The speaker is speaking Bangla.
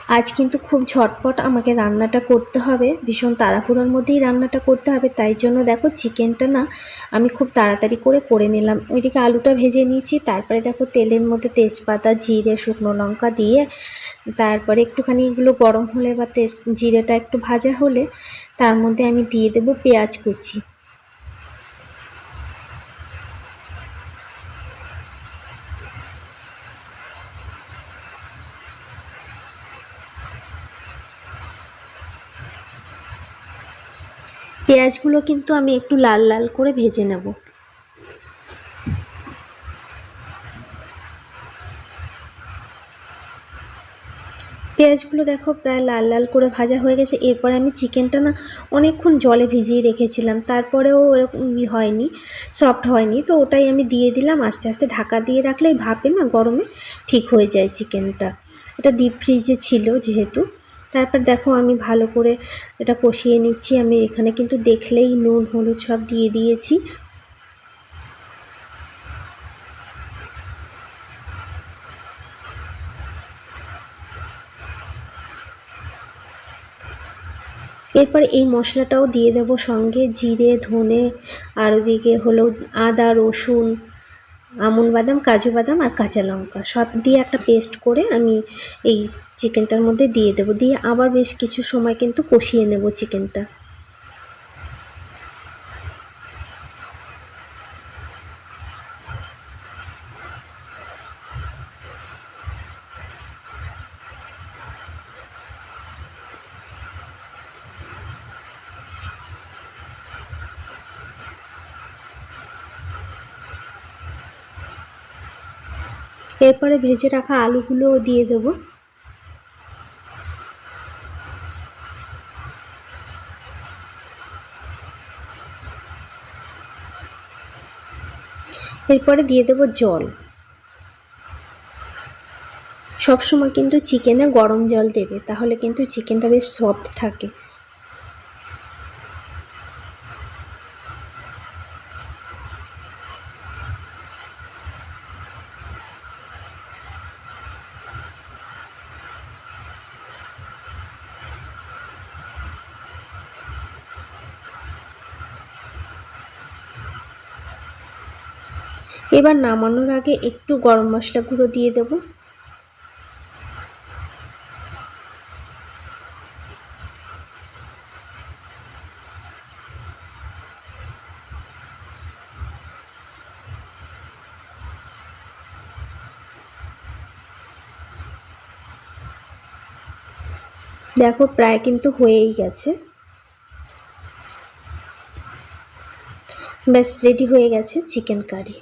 আজ কিন্তু খুব ঝটপট আমাকে রান্নাটা করতে হবে, ভীষণ তাড়াহুড়োর মধ্যেই রান্নাটা করতে হবে। তাই জন্য দেখো চিকেনটা না আমি খুব তাড়াতাড়ি করে নিলাম। ওইদিকে আলুটা ভেজে নিয়েছি, তারপরে দেখো তেলের মধ্যে তেজপাতা, জিরে, শুকনো লঙ্কা দিয়ে তারপরে একটুখানি এগুলো গরম হলে বা জিরেটা একটু ভাজা হলে তার মধ্যে আমি দিয়ে দেবো পেঁয়াজ কুচি। পেঁয়াজগুলো কিন্তু আমি একটু লাল লাল করে ভেজে নেব। পেঁয়াজগুলো দেখো প্রায় লাল লাল করে ভাজা হয়ে গেছে। এরপরে আমি চিকেনটা না অনেকক্ষণ জলে ভিজিয়ে রেখেছিলাম, তারপরেও এরকম হয়নি, সফট হয়নি, তো ওটাই আমি দিয়ে দিলাম। আস্তে আস্তে ঢাকা দিয়ে রাখলেই ভাপে না গরমে ঠিক হয়ে যায় চিকেনটা। এটা ডিপ ফ্রিজে ছিল যেহেতু। তারপর দেখো আমি ভালো করে এটা কষিয়ে নিচ্ছি। আমি এখানে কিন্তু দেখলেই নুন হলুদ সব দিয়ে দিয়েছি। এরপর এই মশলাটাও দিয়ে দেব সঙ্গে, জিরে, ধনে, আর ওদিকে হলো আদা, রসুন, আমন্ড বাদাম, কাজু বাদাম আর কাঁচা লঙ্কা সব দিয়ে একটা পেস্ট করে আমি এই চিকেনটার মধ্যে দিয়ে দেব। দিয়ে আবার বেশ কিছু সময় কিন্তু কষিয়ে নেব চিকেনটা। এরপরে ভেজে রাখা আলুগুলোও দিয়ে দেবো। এরপরে দিয়ে দেবো জল। সবসময় কিন্তু চিকেনে গরম জল দেবে, তাহলে কিন্তু চিকেনটা বেশ সফট থাকে। এবার নামানোর আগে একটু গরম মশলা গুঁড়ো দিয়ে দেব। দেখো প্রায় কিন্তু হয়েই গেছে, ব্যাস রেডি হয়ে গেছে চিকেন কারি।